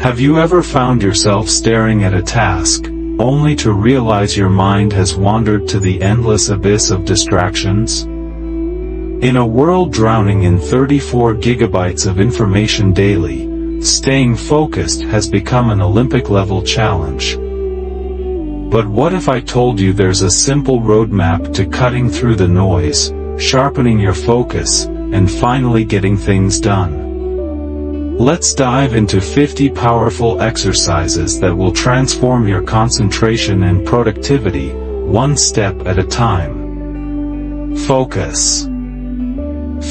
Have you ever found yourself staring at a task, only to realize your mind has wandered to the endless abyss of distractions? In a world drowning in 34 gigabytes of information daily, staying focused has become an Olympic-level challenge. But what if I told you there's a simple roadmap to cutting through the noise, sharpening your focus, and finally getting things done? Let's dive into 50 powerful exercises that will transform your concentration and productivity, one step at a time. Focus.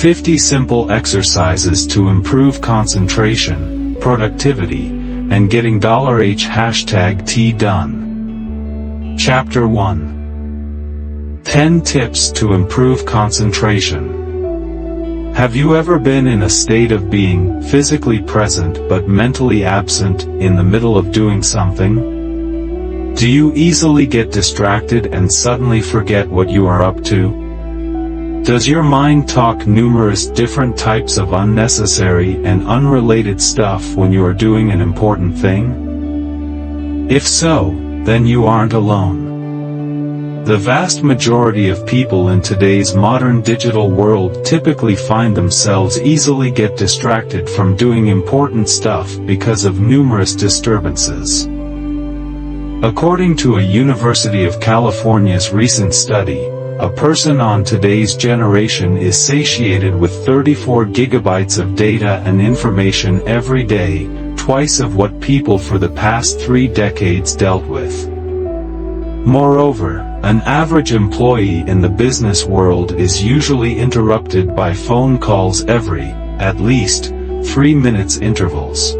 50 simple exercises to improve concentration, productivity, and getting $T done. Chapter 1. 10 Tips to Improve Concentration. Have you ever been in a state of being physically present but mentally absent in the middle of doing something? Do you easily get distracted and suddenly forget what you are up to? Does your mind talk numerous different types of unnecessary and unrelated stuff when you are doing an important thing? If so, then you aren't alone. The vast majority of people in today's modern digital world typically find themselves easily get distracted from doing important stuff because of numerous disturbances. According to a University of California's recent study, a person on today's generation is satiated with 34 gigabytes of data and information every day, twice of what people for the past 3 decades dealt with. Moreover, an average employee in the business world is usually interrupted by phone calls every, at least, 3 minutes intervals.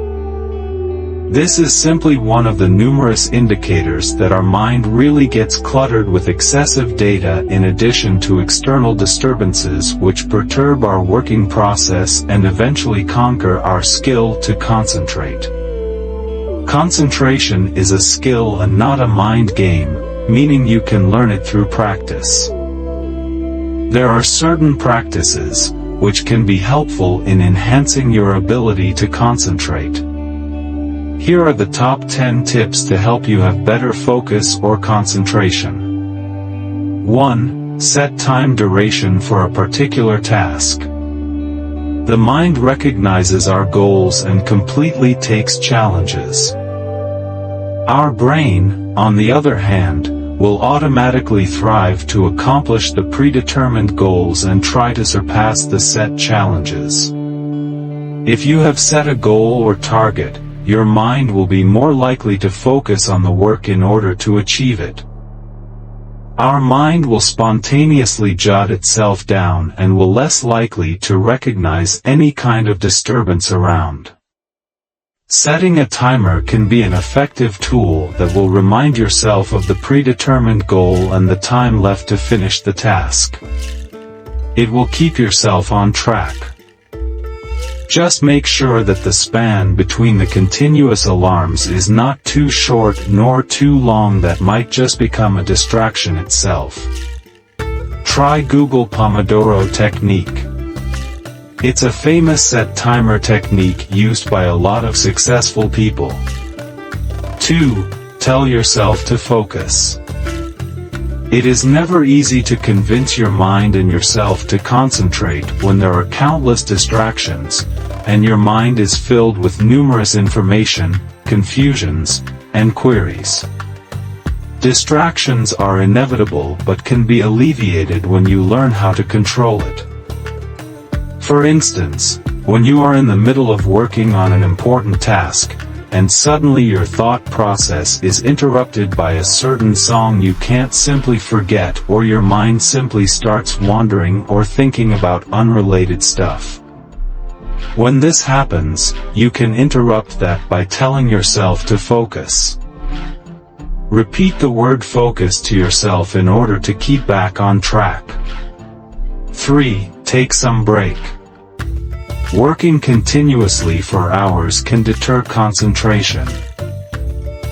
This is simply one of the numerous indicators that our mind really gets cluttered with excessive data in addition to external disturbances which perturb our working process and eventually conquer our skill to concentrate. Concentration is a skill and not a mind game, meaning you can learn it through practice. There are certain practices, which can be helpful in enhancing your ability to concentrate. Here are the top 10 tips to help you have better focus or concentration. 1. Set time duration for a particular task. The mind recognizes our goals and completely takes challenges. Our brain, on the other hand, will automatically thrive to accomplish the predetermined goals and try to surpass the set challenges. If you have set a goal or target, your mind will be more likely to focus on the work in order to achieve it. Our mind will spontaneously jot itself down and will less likely to recognize any kind of disturbance around. Setting a timer can be an effective tool that will remind yourself of the predetermined goal and the time left to finish the task. It will keep yourself on track. Just make sure that the span between the continuous alarms is not too short nor too long that might just become a distraction itself. Try Google Pomodoro technique. It's a famous set timer technique used by a lot of successful people. 2. Tell yourself to focus. It is never easy to convince your mind and yourself to concentrate when there are countless distractions, and your mind is filled with numerous information, confusions, and queries. Distractions are inevitable but can be alleviated when you learn how to control it. For instance, when you are in the middle of working on an important task, and suddenly your thought process is interrupted by a certain song you can't simply forget, or your mind simply starts wandering or thinking about unrelated stuff. When this happens, you can interrupt that by telling yourself to focus. Repeat the word focus to yourself in order to keep back on track. 3. Take some break. Working continuously for hours can deter concentration.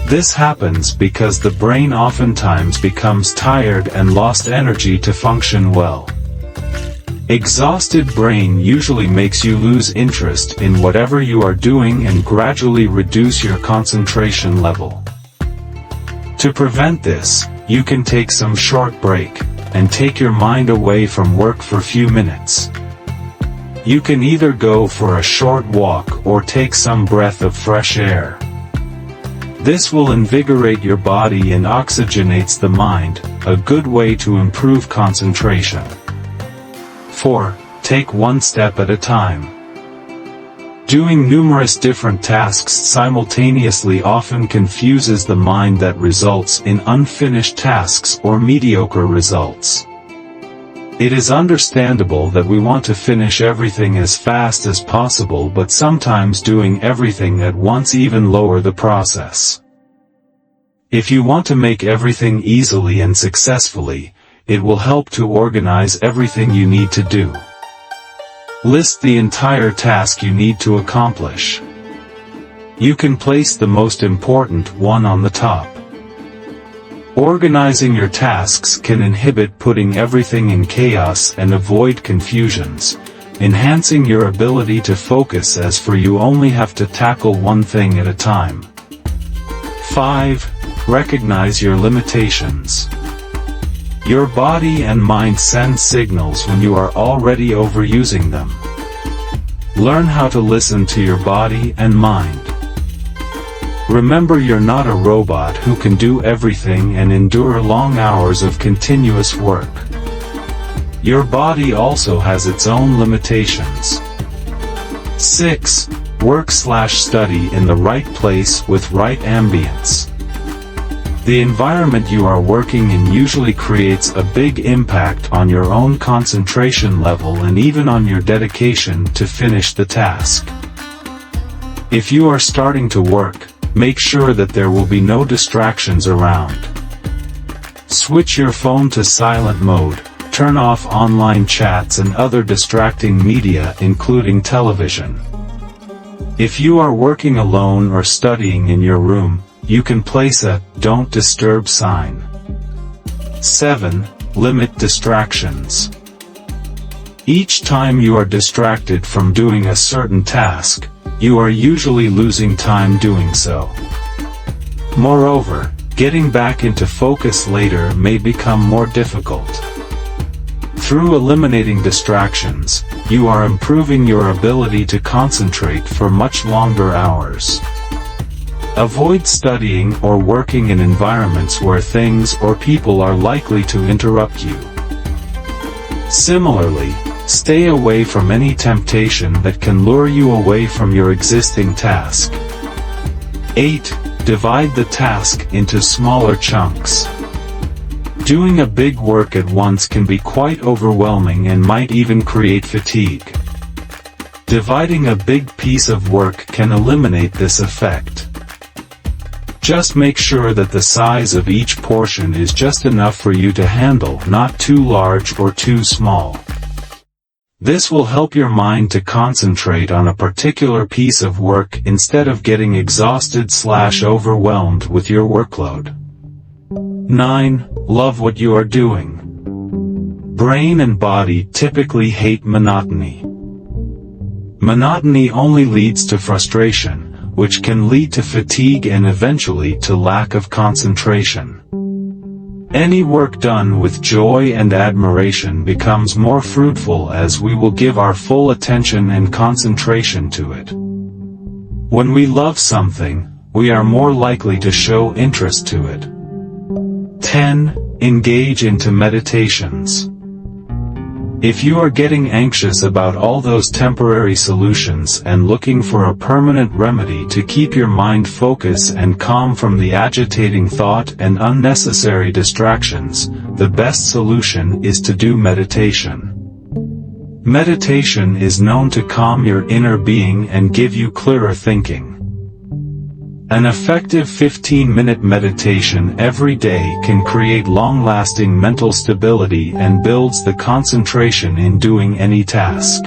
This happens because the brain oftentimes becomes tired and lost energy to function well. Exhausted brain usually makes you lose interest in whatever you are doing and gradually reduce your concentration level. To prevent this, you can take some short break, and take your mind away from work for a few minutes. You can either go for a short walk or take some breath of fresh air. This will invigorate your body and oxygenates the mind, a good way to improve concentration. 4. Take one step at a time. Doing numerous different tasks simultaneously often confuses the mind that results in unfinished tasks or mediocre results. It is understandable that we want to finish everything as fast as possible, but sometimes doing everything at once even lower the process. If you want to make everything easily and successfully, it will help to organize everything you need to do. List the entire task you need to accomplish. You can place the most important one on the top. Organizing your tasks can inhibit putting everything in chaos and avoid confusions, enhancing your ability to focus as for you only have to tackle one thing at a time. 5. Recognize your limitations. Your body and mind send signals when you are already overusing them. Learn how to listen to your body and mind. Remember, you're not a robot who can do everything and endure long hours of continuous work. Your body also has its own limitations. 6. Work/study in the right place with right ambience. The environment you are working in usually creates a big impact on your own concentration level and even on your dedication to finish the task. If you are starting to work, make sure that there will be no distractions around. Switch your phone to silent mode, turn off online chats and other distracting media including television. If you are working alone or studying in your room, you can place a "Don't Disturb" sign. 7. Limit distractions. Each time you are distracted from doing a certain task, you are usually losing time doing so. Moreover, getting back into focus later may become more difficult. Through eliminating distractions, you are improving your ability to concentrate for much longer hours. Avoid studying or working in environments where things or people are likely to interrupt you. Similarly, stay away from any temptation that can lure you away from your existing task. 8. Divide the task into smaller chunks. Doing a big work at once can be quite overwhelming and might even create fatigue. Dividing a big piece of work can eliminate this effect. Just make sure that the size of each portion is just enough for you to handle, not too large or too small. This will help your mind to concentrate on a particular piece of work instead of getting exhausted/overwhelmed with your workload. 9. Love what you are doing. Brain and body typically hate monotony. Monotony only leads to frustration, which can lead to fatigue and eventually to lack of concentration. Any work done with joy and admiration becomes more fruitful as we will give our full attention and concentration to it. When we love something, we are more likely to show interest to it. 10. Engage into meditations. If you are getting anxious about all those temporary solutions and looking for a permanent remedy to keep your mind focused and calm from the agitating thought and unnecessary distractions, the best solution is to do meditation. Meditation is known to calm your inner being and give you clearer thinking. An effective 15-minute meditation every day can create long-lasting mental stability and builds the concentration in doing any task.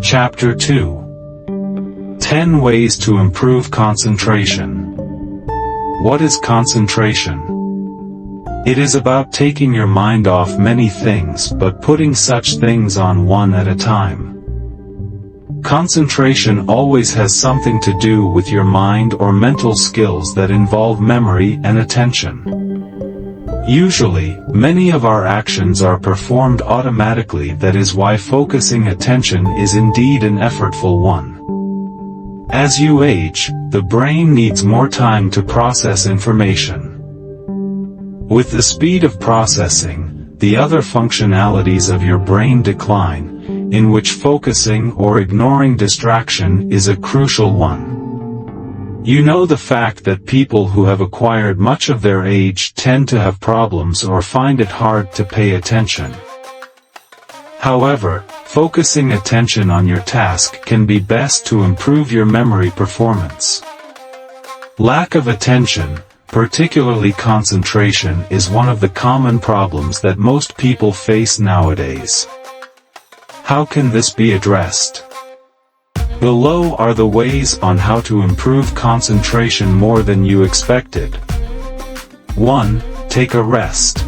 Chapter 2. 10 Ways to Improve Concentration. What is concentration? It is about taking your mind off many things but putting such things on one at a time. Concentration always has something to do with your mind or mental skills that involve memory and attention. Usually, many of our actions are performed automatically. That is why focusing attention is indeed an effortful one. As you age, the brain needs more time to process information. With the speed of processing, the other functionalities of your brain decline, in which focusing or ignoring distraction is a crucial one. You know the fact that people who have acquired much of their age tend to have problems or find it hard to pay attention. However, focusing attention on your task can be best to improve your memory performance. Lack of attention, particularly concentration, is one of the common problems that most people face nowadays. How can this be addressed? Below are the ways on how to improve concentration more than you expected. 1. Take a rest.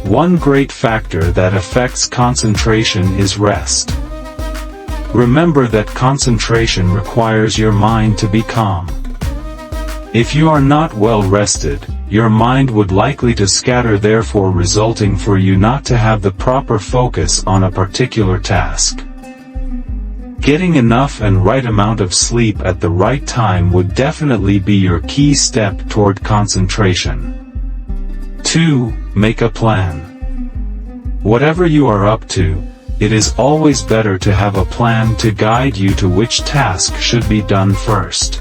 One great factor that affects concentration is rest. Remember that concentration requires your mind to be calm. If you are not well rested, your mind would likely to scatter, therefore resulting for you not to have the proper focus on a particular task. Getting enough and right amount of sleep at the right time would definitely be your key step toward concentration. 2. Make a plan. Whatever you are up to, it is always better to have a plan to guide you to which task should be done first.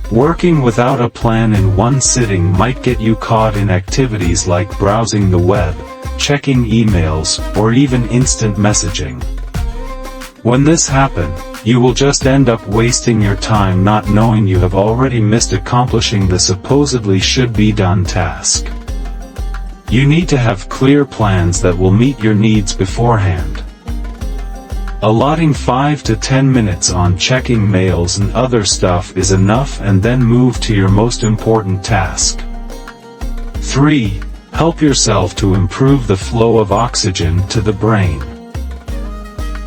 Working without a plan in one sitting might get you caught in activities like browsing the web, checking emails, or even instant messaging. When this happens, you will just end up wasting your time not knowing you have already missed accomplishing the supposedly should-be-done task. You need to have clear plans that will meet your needs beforehand. Allotting 5 to 10 minutes on checking mails and other stuff is enough, and then move to your most important task. 3. Help yourself to improve the flow of oxygen to the brain.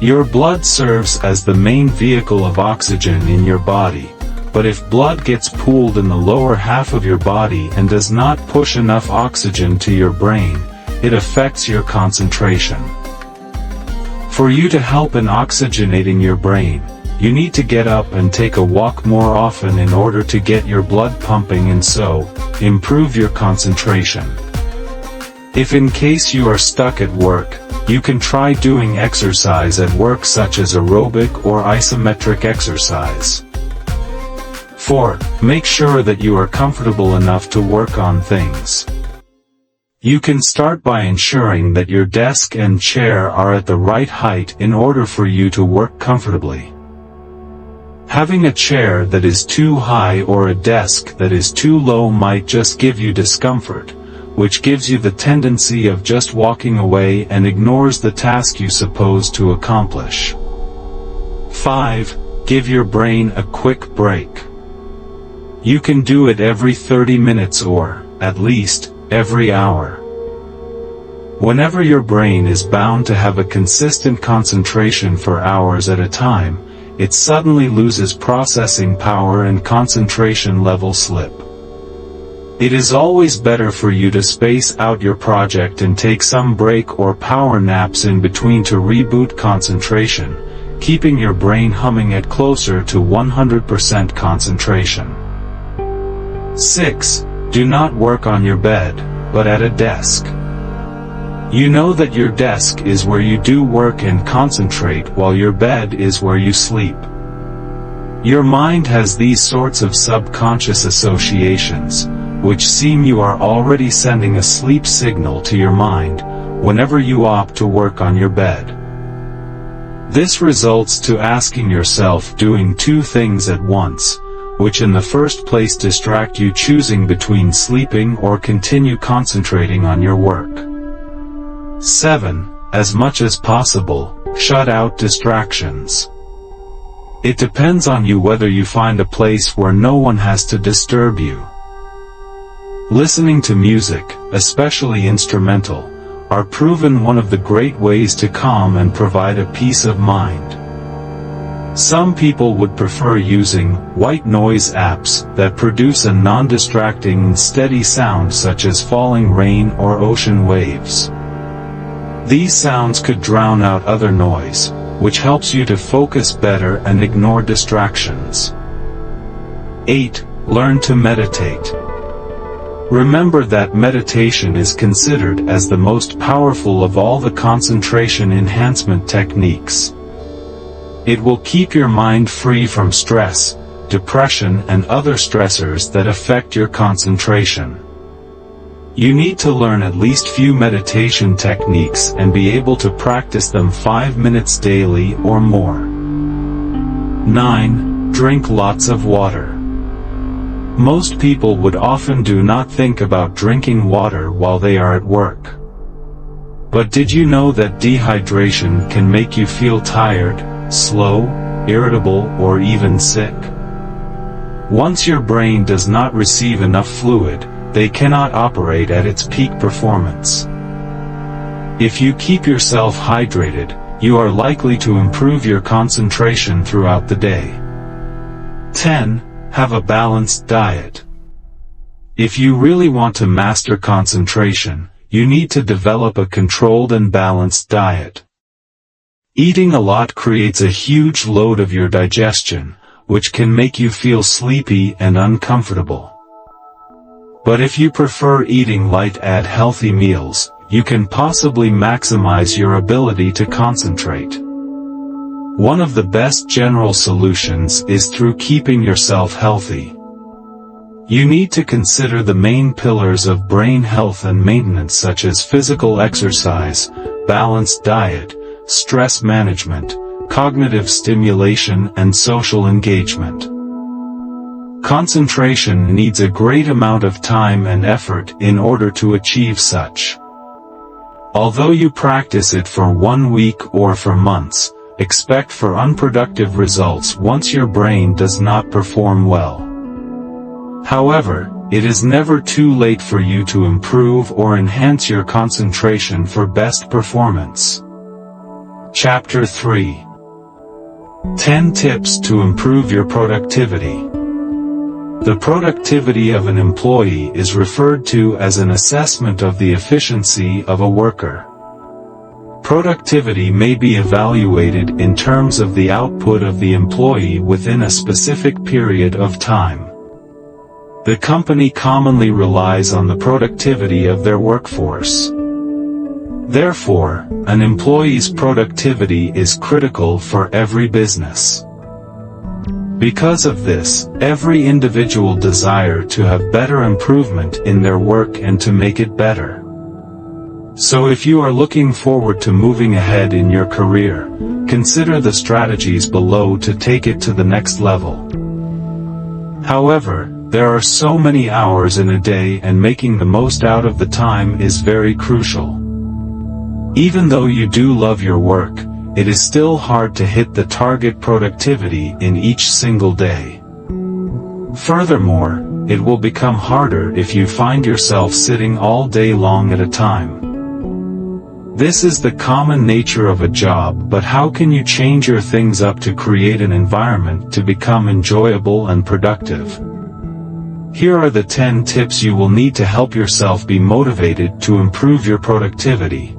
Your blood serves as the main vehicle of oxygen in your body, but if blood gets pooled in the lower half of your body and does not push enough oxygen to your brain, it affects your concentration. For you to help in oxygenating your brain, you need to get up and take a walk more often in order to get your blood pumping and so improve your concentration. If in case you are stuck at work, you can try doing exercise at work such as aerobic or isometric exercise. 4. Make sure that you are comfortable enough to work on things. You can start by ensuring that your desk and chair are at the right height in order for you to work comfortably. Having a chair that is too high or a desk that is too low might just give you discomfort, which gives you the tendency of just walking away and ignores the task you supposed to accomplish. 5. Give your brain a quick break. You can do it every 30 minutes or, at least, every hour. Whenever your brain is bound to have a consistent concentration for hours at a time, it suddenly loses processing power and concentration levels slip. It is always better for you to space out your project and take some break or power naps in between to reboot concentration, keeping your brain humming at closer to 100% concentration. 6. Do not work on your bed, but at a desk. You know that your desk is where you do work and concentrate, while your bed is where you sleep. Your mind has these sorts of subconscious associations, which seem you are already sending a sleep signal to your mind, whenever you opt to work on your bed. This results to asking yourself doing two things at once, which in the first place distract you choosing between sleeping or continue concentrating on your work. 7. As much as possible, shut out distractions. It depends on you whether you find a place where no one has to disturb you. Listening to music, especially instrumental, are proven one of the great ways to calm and provide a peace of mind. Some people would prefer using white noise apps that produce a non-distracting and steady sound such as falling rain or ocean waves. These sounds could drown out other noise, which helps you to focus better and ignore distractions. 8. Learn to meditate. Remember that meditation is considered as the most powerful of all the concentration enhancement techniques. It will keep your mind free from stress, depression and other stressors that affect your concentration. You need to learn at least few meditation techniques and be able to practice them 5 minutes daily or more. 9. Drink lots of water. Most people would often do not think about drinking water while they are at work. But did you know that dehydration can make you feel tired, slow, irritable, or even sick? Once your brain does not receive enough fluid, they cannot operate at its peak performance. If you keep yourself hydrated, you are likely to improve your concentration throughout the day. 10. Have a balanced diet. If you really want to master concentration, you need to develop a controlled and balanced diet. Eating a lot creates a huge load of your digestion, which can make you feel sleepy and uncomfortable. But if you prefer eating light at healthy meals, you can possibly maximize your ability to concentrate. One of the best general solutions is through keeping yourself healthy. You need to consider the main pillars of brain health and maintenance such as physical exercise, balanced diet, stress management, cognitive stimulation and social engagement. Concentration needs a great amount of time and effort in order to achieve such. Although you practice it for 1 week or for months, expect for unproductive results once your brain does not perform well. However, it is never too late for you to improve or enhance your concentration for best performance. Chapter 3. 10 Tips to Improve Your Productivity. The productivity of an employee is referred to as an assessment of the efficiency of a worker. Productivity may be evaluated in terms of the output of the employee within a specific period of time. The company commonly relies on the productivity of their workforce. Therefore, an employee's productivity is critical for every business. Because of this, every individual desires to have better improvement in their work and to make it better. So if you are looking forward to moving ahead in your career, consider the strategies below to take it to the next level. However, there are so many hours in a day and making the most out of the time is very crucial. Even though you do love your work, it is still hard to hit the target productivity in each single day. Furthermore, it will become harder if you find yourself sitting all day long at a time. This is the common nature of a job, but how can you change your things up to create an environment to become enjoyable and productive? Here are the 10 tips you will need to help yourself be motivated to improve your productivity.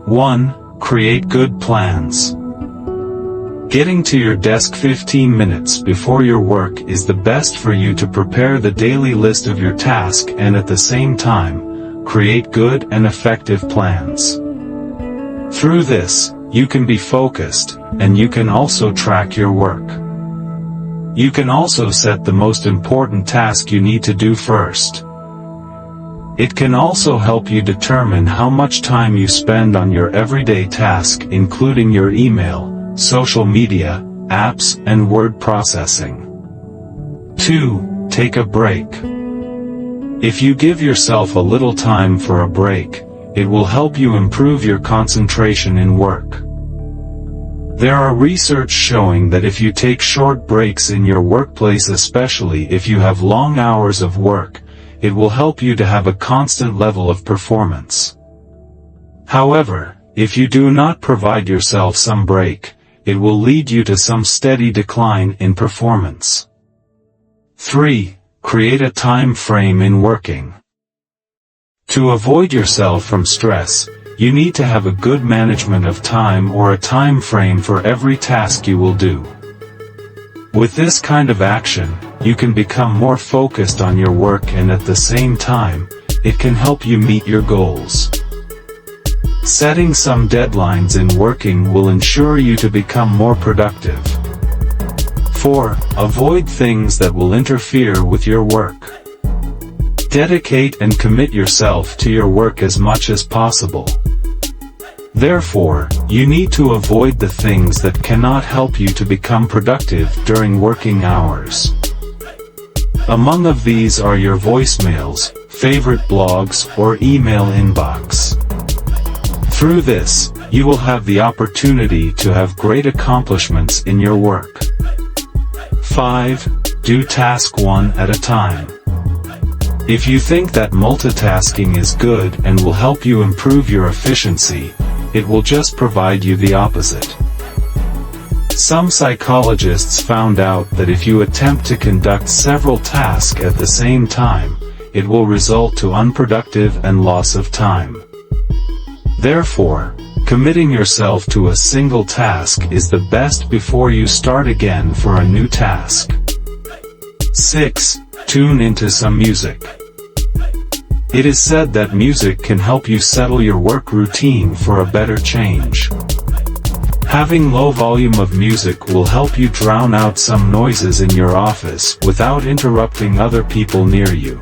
1. Create good plans. Getting to your desk 15 minutes before your work is the best for you to prepare the daily list of your task and at the same time, create good and effective plans. Through this, you can be focused, and you can also track your work. You can also set the most important task you need to do first. It can also help you determine how much time you spend on your everyday task, including your email, social media, apps, and word processing. 2. Take a break. If you give yourself a little time for a break, it will help you improve your concentration in work. There are research showing that if you take short breaks in your workplace, especially if you have long hours of work, it will help you to have a constant level of performance. However, if you do not provide yourself some break, it will lead you to some steady decline in performance. 3. Create a time frame in working. To avoid yourself from stress, you need to have a good management of time or a time frame for every task you will do. With this kind of action, you can become more focused on your work, and at the same time, it can help you meet your goals. Setting some deadlines in working will ensure you to become more productive. 4. Avoid things that will interfere with your work. Dedicate and commit yourself to your work as much as possible. Therefore, you need to avoid the things that cannot help you to become productive during working hours. Among of these are your voicemails, favorite blogs, or email inbox. Through this, you will have the opportunity to have great accomplishments in your work. 5. Do task one at a time. If you think that multitasking is good and will help you improve your efficiency, it will just provide you the opposite. Some psychologists found out that if you attempt to conduct several tasks at the same time, it will result to unproductive and loss of time. Therefore, committing yourself to a single task is the best before you start again for a new task. 6. Tune into some music. It is said that music can help you settle your work routine for a better change. Having low volume of music will help you drown out some noises in your office without interrupting other people near you.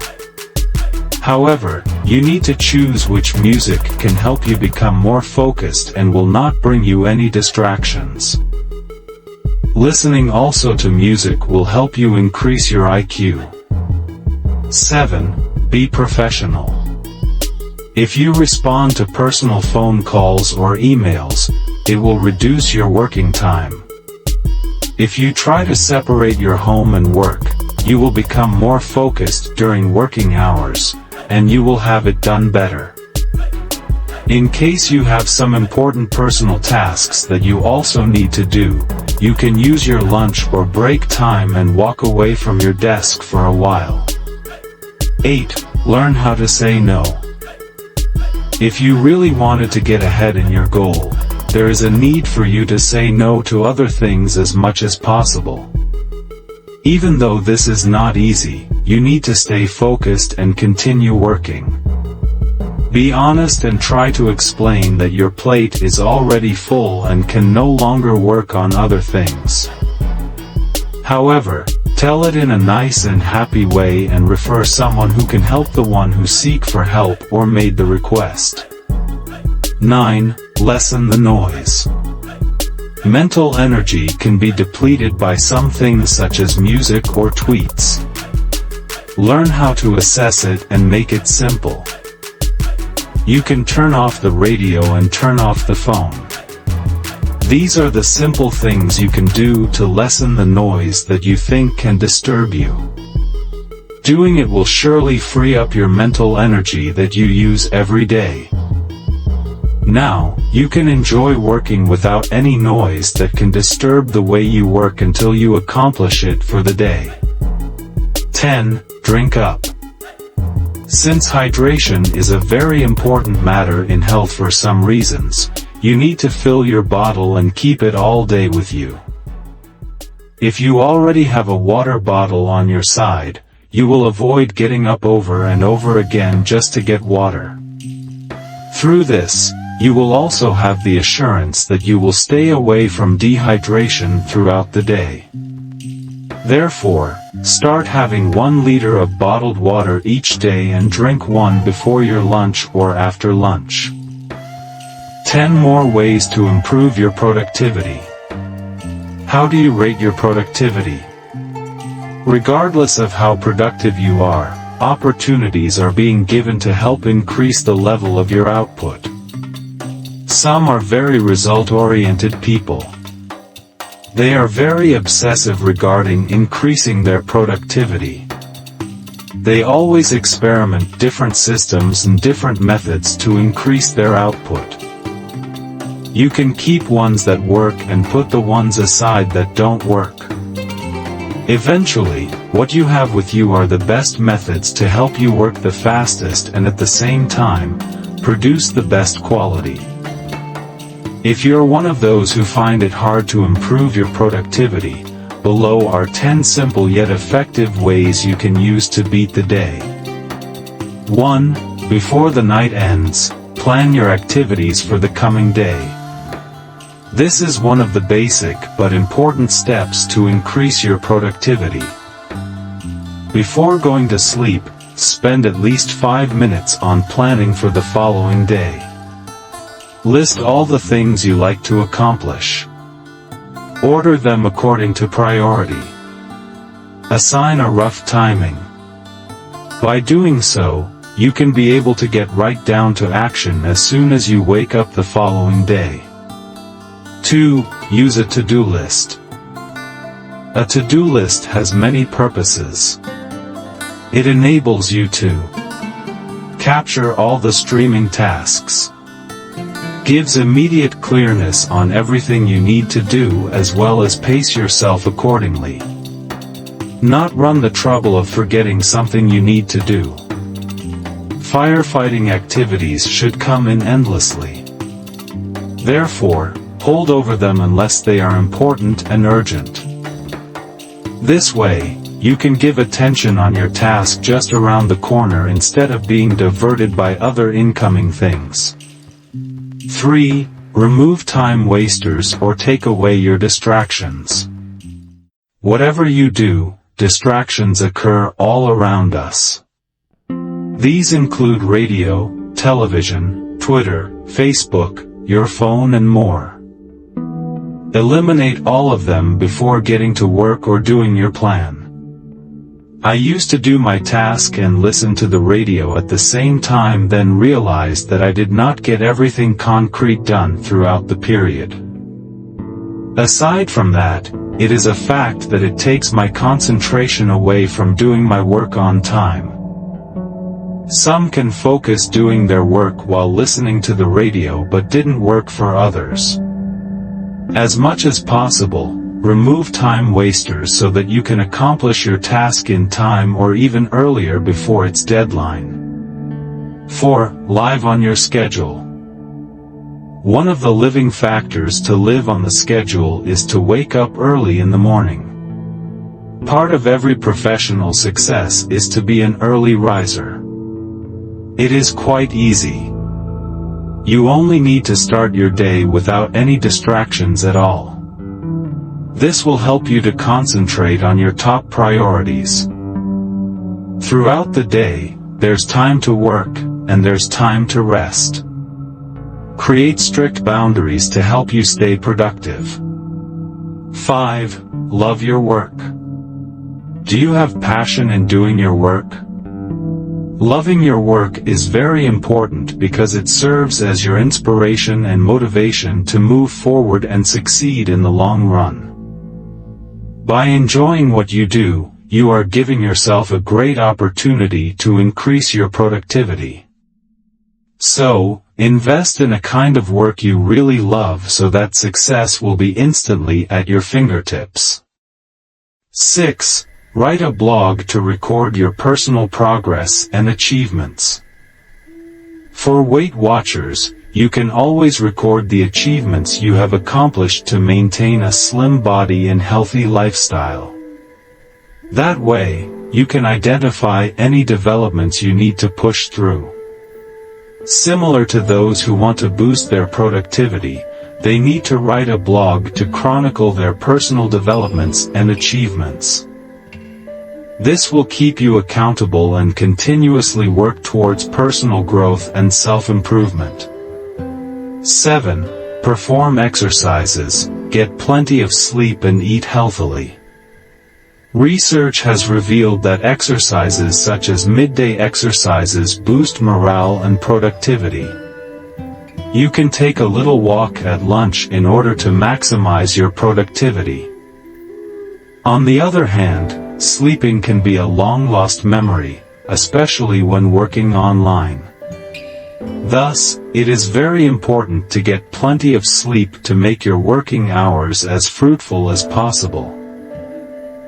However, you need to choose which music can help you become more focused and will not bring you any distractions. Listening also to music will help you increase your IQ. 7. Be professional. If you respond to personal phone calls or emails, it will reduce your working time. If you try to separate your home and work, you will become more focused during working hours, and you will have it done better. In case you have some important personal tasks that you also need to do, you can use your lunch or break time and walk away from your desk for a while. 8. Learn how to say no. If you really wanted to get ahead in your goal, there is a need for you to say no to other things as much as possible. Even though this is not easy, you need to stay focused and continue working. Be honest and try to explain that your plate is already full and can no longer work on other things. However, tell it in a nice and happy way and refer someone who can help the one who seek for help or made the request. 9. Lessen the noise. Mental energy can be depleted by some things such as music or tweets. Learn how to assess it and make it simple. You can turn off the radio and turn off the phone. These are the simple things you can do to lessen the noise that you think can disturb you. Doing it will surely free up your mental energy that you use every day. Now, you can enjoy working without any noise that can disturb the way you work until you accomplish it for the day. 10. Drink up. Since hydration is a very important matter in health for some reasons, you need to fill your bottle and keep it all day with you. If you already have a water bottle on your side, you will avoid getting up over and over again just to get water. Through this, you will also have the assurance that you will stay away from dehydration throughout the day. Therefore, start having 1 liter of bottled water each day and drink 1 before your lunch or after lunch. 10 more ways to improve your productivity. How do you rate your productivity? Regardless of how productive you are, opportunities are being given to help increase the level of your output. Some are very result-oriented people. They are very obsessive regarding increasing their productivity. They always experiment different systems and different methods to increase their output. You can keep ones that work and put the ones aside that don't work. Eventually, what you have with you are the best methods to help you work the fastest and at the same time, produce the best quality. If you're one of those who find it hard to improve your productivity, below are 10 simple yet effective ways you can use to beat the day. 1. Before the night ends, plan your activities for the coming day. This is one of the basic but important steps to increase your productivity. Before going to sleep, spend at least 5 minutes on planning for the following day. List all the things you like to accomplish. Order them according to priority. Assign a rough timing. By doing so, you can be able to get right down to action as soon as you wake up the following day. 2. Use a to-do list. A to-do list has many purposes. It enables you to capture all the streaming tasks, gives immediate clearness on everything you need to do as well as pace yourself accordingly. Not run the trouble of forgetting something you need to do. Firefighting activities should come in endlessly. Therefore, hold over them unless they are important and urgent. This way, you can give attention on your task just around the corner instead of being diverted by other incoming things. 3. Remove time wasters or take away your distractions. Whatever you do, distractions occur all around us. These include radio, television, Twitter, Facebook, your phone and more. Eliminate all of them before getting to work or doing your plan. I used to do my task and listen to the radio at the same time, then realized that I did not get everything concrete done throughout the period. Aside from that, it is a fact that it takes my concentration away from doing my work on time. Some can focus doing their work while listening to the radio but didn't work for others. As much as possible, remove time wasters so that you can accomplish your task in time or even earlier before its deadline. 4. Live on your schedule. One of the living factors to live on the schedule is to wake up early in the morning. Part of every professional success is to be an early riser. It is quite easy. You only need to start your day without any distractions at all. This will help you to concentrate on your top priorities. Throughout the day, there's time to work, and there's time to rest. Create strict boundaries to help you stay productive. 5. Love your work. Do you have passion in doing your work? Loving your work is very important because it serves as your inspiration and motivation to move forward and succeed in the long run. By enjoying what you do, you are giving yourself a great opportunity to increase your productivity. So, invest in a kind of work you really love so that success will be instantly at your fingertips. 6. Write a blog to record your personal progress and achievements. For Weight Watchers, you can always record the achievements you have accomplished to maintain a slim body and healthy lifestyle. That way, you can identify any developments you need to push through. Similar to those who want to boost their productivity, they need to write a blog to chronicle their personal developments and achievements. This will keep you accountable and continuously work towards personal growth and self-improvement. 7. Perform exercises, get plenty of sleep and eat healthily. Research has revealed that exercises such as midday exercises boost morale and productivity. You can take a little walk at lunch in order to maximize your productivity. On the other hand, sleeping can be a long-lost memory, especially when working online. Thus, it is very important to get plenty of sleep to make your working hours as fruitful as possible.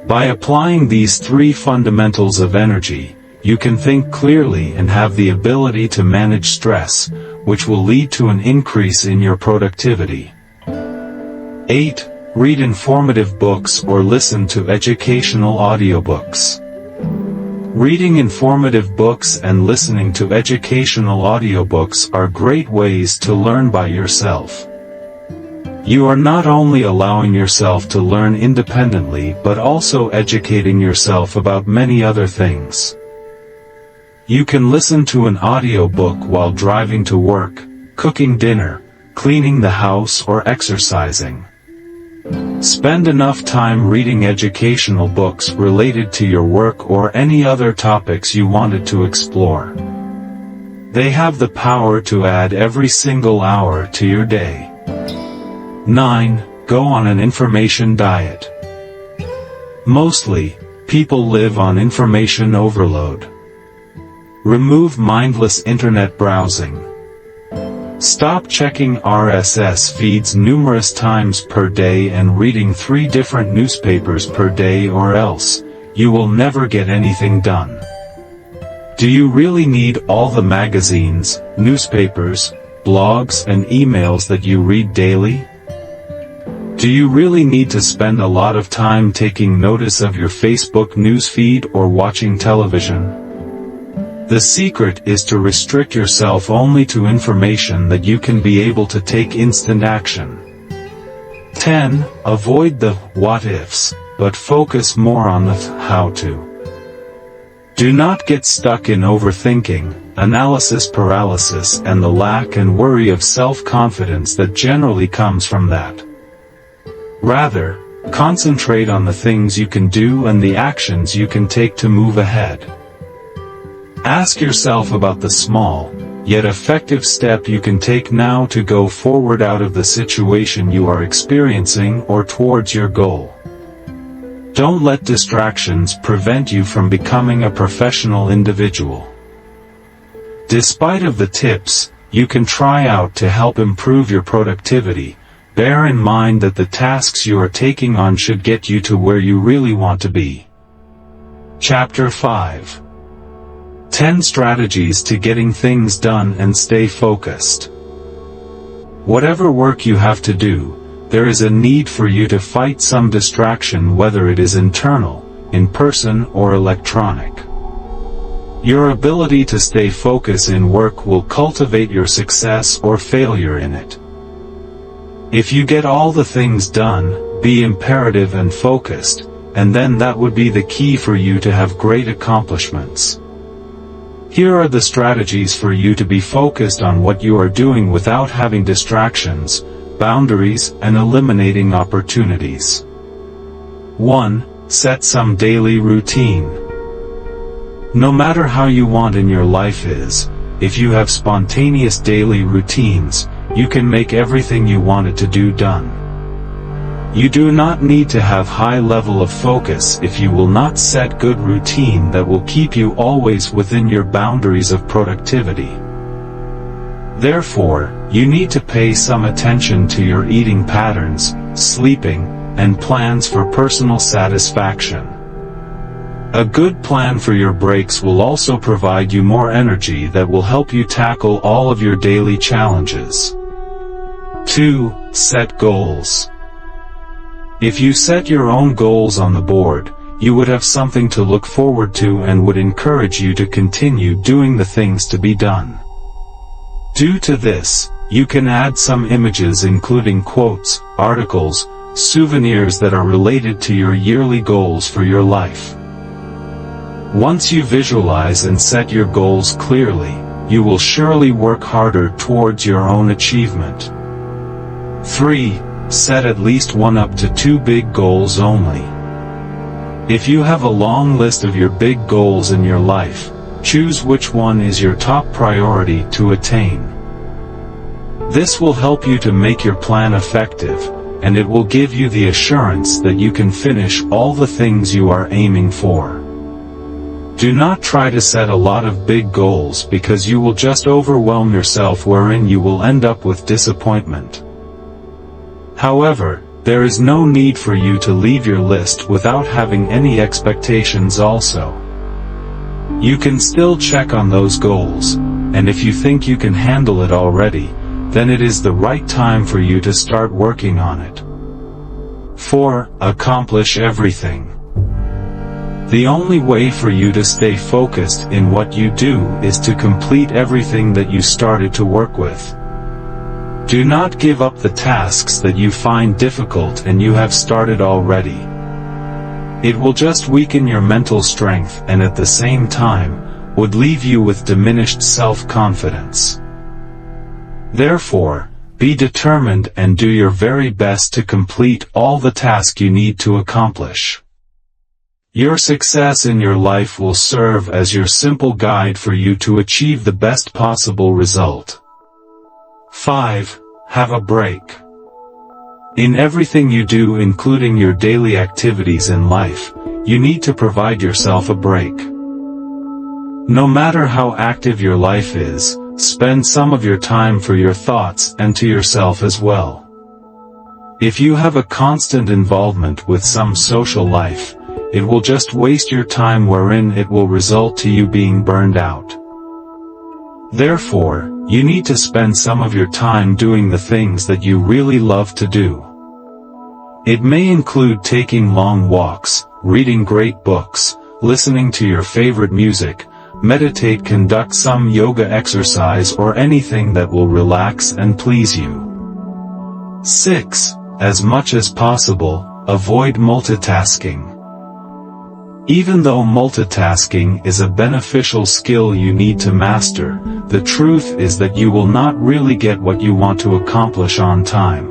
By applying these three fundamentals of energy, you can think clearly and have the ability to manage stress, which will lead to an increase in your productivity. 8. Read informative books or listen to educational audiobooks. Reading informative books and listening to educational audiobooks are great ways to learn by yourself. You are not only allowing yourself to learn independently but also educating yourself about many other things. You can listen to an audiobook while driving to work, cooking dinner, cleaning the house or exercising. Spend enough time reading educational books related to your work or any other topics you wanted to explore. They have the power to add every single hour to your day. 9. Go on an information diet. Mostly, people live on information overload. Remove mindless internet browsing. Stop checking RSS feeds numerous times per day and reading 3 different newspapers per day, or else, you will never get anything done. Do you really need all the magazines, newspapers, blogs and emails that you read daily? Do you really need to spend a lot of time taking notice of your Facebook newsfeed or watching television? The secret is to restrict yourself only to information that you can be able to take instant action. 10. Avoid the what-ifs, but focus more on the how-to. Do not get stuck in overthinking, analysis paralysis and the lack and worry of self-confidence that generally comes from that. Rather, concentrate on the things you can do and the actions you can take to move ahead. Ask yourself about the small, yet effective step you can take now to go forward out of the situation you are experiencing or towards your goal. Don't let distractions prevent you from becoming a professional individual. Despite of the tips you can try out to help improve your productivity, bear in mind that the tasks you are taking on should get you to where you really want to be. Chapter 5. 10 Strategies to Getting Things Done and Stay Focused. Whatever work you have to do, there is a need for you to fight some distraction, whether it is internal, in person or electronic. Your ability to stay focused in work will cultivate your success or failure in it. If you get all the things done, be imperative and focused, and then that would be the key for you to have great accomplishments. Here are the strategies for you to be focused on what you are doing without having distractions, boundaries, and eliminating opportunities. 1. Set some daily routine. No matter how you want in your life is, if you have spontaneous daily routines, you can make everything you wanted to do done. You do not need to have high level of focus if you will not set good routine that will keep you always within your boundaries of productivity. Therefore, you need to pay some attention to your eating patterns, sleeping, and plans for personal satisfaction. A good plan for your breaks will also provide you more energy that will help you tackle all of your daily challenges. 2. Set goals. If you set your own goals on the board, you would have something to look forward to and would encourage you to continue doing the things to be done. Due to this, you can add some images including quotes, articles, souvenirs that are related to your yearly goals for your life. Once you visualize and set your goals clearly, you will surely work harder towards your own achievement. 3. Set at least 1 up to 2 big goals only. If you have a long list of your big goals in your life, choose which one is your top priority to attain. This will help you to make your plan effective, and it will give you the assurance that you can finish all the things you are aiming for. Do not try to set a lot of big goals because you will just overwhelm yourself, wherein you will end up with disappointment. However, there is no need for you to leave your list without having any expectations also. You can still check on those goals, and if you think you can handle it already, then it is the right time for you to start working on it. 4. Accomplish everything. The only way for you to stay focused in what you do is to complete everything that you started to work with. Do not give up the tasks that you find difficult and you have started already. It will just weaken your mental strength and at the same time, would leave you with diminished self-confidence. Therefore, be determined and do your very best to complete all the tasks you need to accomplish. Your success in your life will serve as your simple guide for you to achieve the best possible result. 5. Have a break. In everything you do, including your daily activities in life, you need to provide yourself a break. No matter how active your life is, spend some of your time for your thoughts and to yourself as well. If you have a constant involvement with some social life, it will just waste your time, wherein it will result to you being burned out. Therefore, you need to spend some of your time doing the things that you really love to do. It may include taking long walks, reading great books, listening to your favorite music, meditate, conduct some yoga exercise, or anything that will relax and please you. 6. As much as possible, avoid multitasking. Even though multitasking is a beneficial skill you need to master, the truth is that you will not really get what you want to accomplish on time.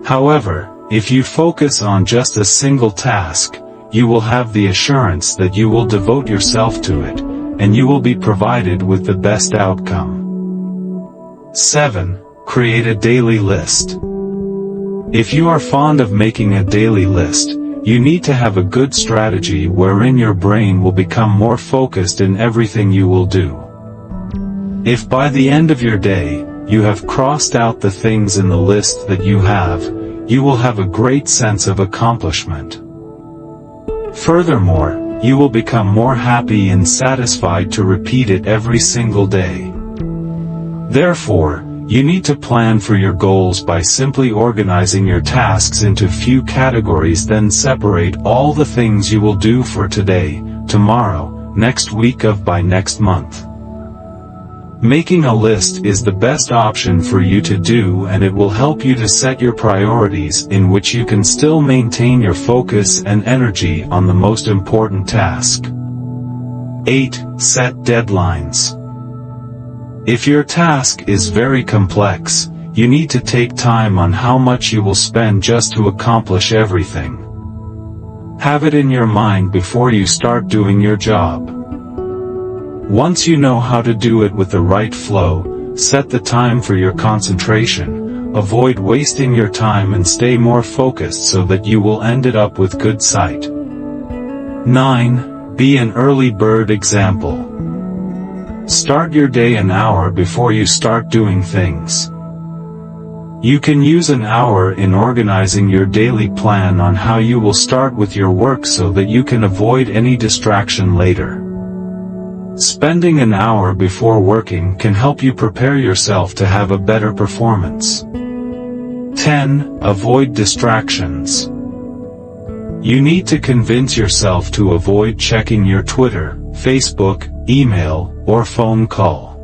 However, if you focus on just a single task, you will have the assurance that you will devote yourself to it, and you will be provided with the best outcome. 7. Create a daily list. If you are fond of making a daily list, you need to have a good strategy wherein your brain will become more focused in everything you will do. If by the end of your day, you have crossed out the things in the list that you will have a great sense of accomplishment. Furthermore, you will become more happy and satisfied to repeat it every single day. Therefore, you need to plan for your goals by simply organizing your tasks into few categories, then separate all the things you will do for today, tomorrow, next week by next month. Making a list is the best option for you to do, and it will help you to set your priorities in which you can still maintain your focus and energy on the most important task. 8. Set deadlines. If your task is very complex, you need to take time on how much you will spend just to accomplish everything. Have it in your mind before you start doing your job. Once you know how to do it with the right flow, set the time for your concentration, avoid wasting your time and stay more focused so that you will end it up with good sight. 9. Be an early bird example. Start your day an hour before you start doing things. You can use an hour in organizing your daily plan on how you will start with your work so that you can avoid any distraction later. Spending an hour before working can help you prepare yourself to have a better performance. 10. Avoid distractions. You need to convince yourself to avoid checking your Twitter, Facebook, email, or phone call.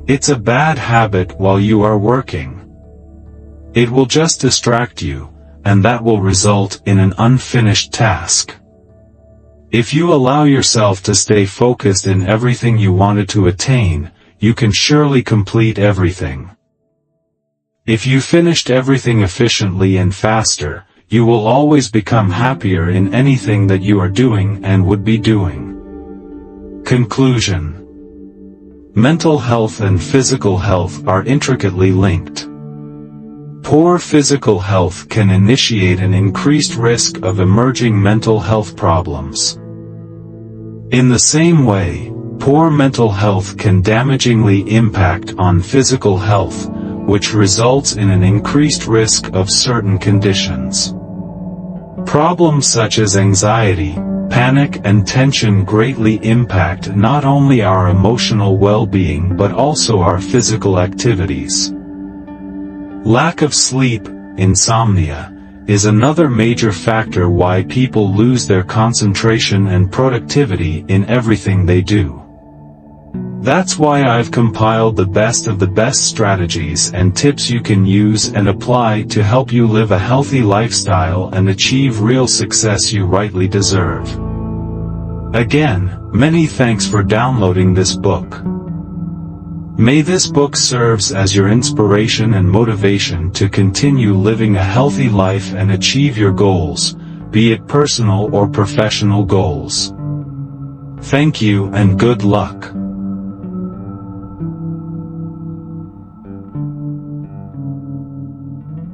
It's a bad habit while you are working. It will just distract you, and that will result in an unfinished task. If you allow yourself to stay focused in everything you wanted to attain, you can surely complete everything. If you finished everything efficiently and faster, you will always become happier in anything that you are doing and would be doing. Conclusion. Mental health and physical health are intricately linked. Poor physical health can initiate an increased risk of emerging mental health problems. In the same way, poor mental health can damagingly impact on physical health, which results in an increased risk of certain conditions. Problems such as anxiety, panic and tension greatly impact not only our emotional well-being but also our physical activities. Lack of sleep, insomnia, is another major factor why people lose their concentration and productivity in everything they do. That's why I've compiled the best strategies and tips you can use and apply to help you live a healthy lifestyle and achieve real success you rightly deserve. Again, many thanks for downloading this book. May this book serves as your inspiration and motivation to continue living a healthy life and achieve your goals, be it personal or professional goals. Thank you and good luck.